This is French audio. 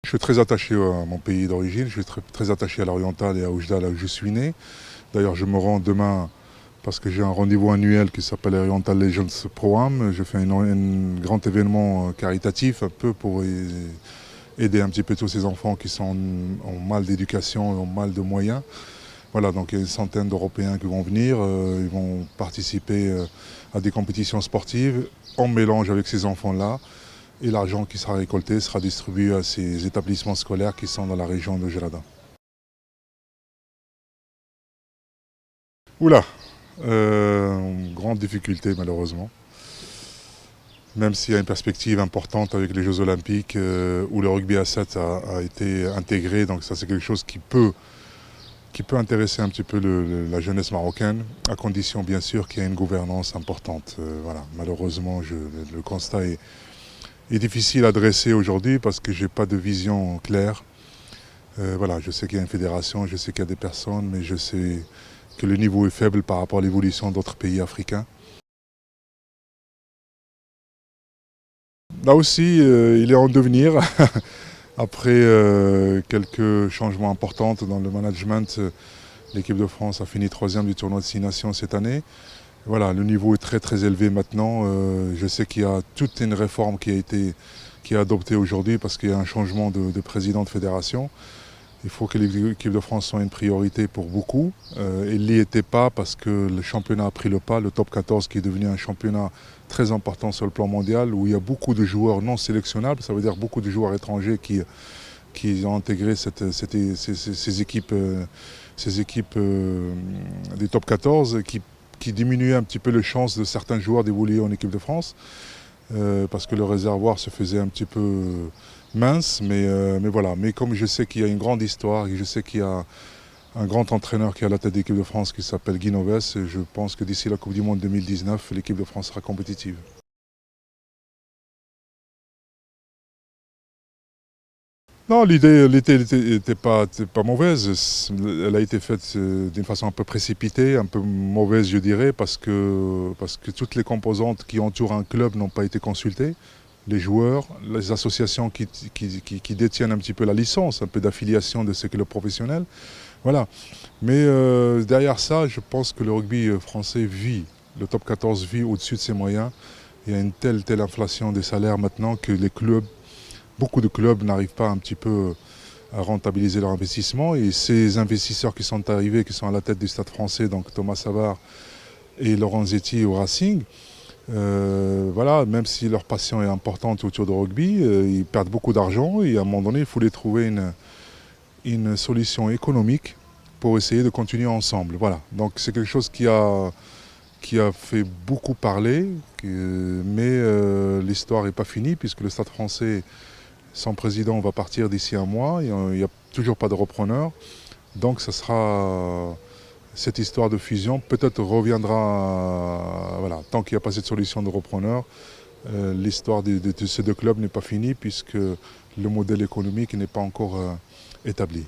Je suis très attaché à mon pays d'origine, je suis très attaché à l'Oriental et à Oujda, là où je suis né. D'ailleurs, je me rends demain parce que j'ai un rendez-vous annuel qui s'appelle Oriental Legends Pro-Am. Je fais un grand événement caritatif un peu pour aider un petit peu tous ces enfants qui sont en mal d'éducation et en mal de moyens. Voilà, donc il y a une centaine d'Européens qui vont venir, ils vont participer à des compétitions sportives en mélange avec ces enfants-là. Et l'argent qui sera récolté sera distribué à ces établissements scolaires qui sont dans la région de Gelada. Oula, grande difficulté malheureusement. Même s'il y a une perspective importante avec les Jeux Olympiques où le rugby à 7 a été intégré, donc ça c'est quelque chose qui peut intéresser un petit peu la jeunesse marocaine, à condition bien sûr qu'il y ait une gouvernance importante. Voilà. Malheureusement, le constat est difficile à dresser aujourd'hui parce que je n'ai pas de vision claire. Voilà, je sais qu'il y a une fédération, je sais qu'il y a des personnes, mais je sais que le niveau est faible par rapport à l'évolution d'autres pays africains. Là aussi, il est en devenir. Après quelques changements importants dans le management, l'équipe de France a fini 3e du tournoi de 6 nations cette année. Voilà, le niveau est très élevé maintenant. Je sais qu'il y a toute une réforme qui est adoptée aujourd'hui parce qu'il y a un changement de président de fédération. Il faut que l'équipe de France soit une priorité pour beaucoup. Elle n'y était pas parce que le championnat a pris le pas, le top 14 qui est devenu un championnat très important sur le plan mondial où il y a beaucoup de joueurs non sélectionnables, ça veut dire beaucoup de joueurs étrangers qui ont intégré ces équipes des top 14 qui diminuaient un petit peu les chances de certains joueurs d'évoluer en équipe de France parce que le réservoir se faisait un petit peu mince, mais voilà. Mais comme je sais qu'il y a une grande histoire et je sais qu'il y a un grand entraîneur qui est à la tête de l'équipe de France qui s'appelle Guy Novès, je pense que d'ici la Coupe du Monde 2019, l'équipe de France sera compétitive. Non, l'idée n'était pas mauvaise. Elle a été faite d'une façon un peu précipitée, un peu mauvaise, je dirais, parce que toutes les composantes qui entourent un club n'ont pas été consultées. Les joueurs, les associations qui détiennent un petit peu la licence, un peu d'affiliation de ce qu'est le professionnel. Voilà. Mais derrière ça, je pense que le rugby français vit, le top 14 vit au-dessus de ses moyens. Il y a une telle inflation des salaires maintenant que beaucoup de clubs n'arrivent pas un petit peu à rentabiliser leur investissement. Et ces investisseurs qui sont arrivés, qui sont à la tête du Stade français, donc Thomas Savard et Laurent Zetti au Racing, voilà, même si leur passion est importante autour du rugby, ils perdent beaucoup d'argent et à un moment donné, il faut les trouver une solution économique pour essayer de continuer ensemble. Voilà. Donc c'est quelque chose qui a fait beaucoup parler, mais l'histoire n'est pas finie puisque le Stade français, son président, va partir d'ici un mois. Il n'y a toujours pas de repreneur. Donc ça sera cette histoire de fusion. Peut-être reviendra, voilà, tant qu'il n'y a pas cette solution de repreneur, l'histoire de ces deux clubs n'est pas finie puisque le modèle économique n'est pas encore établi.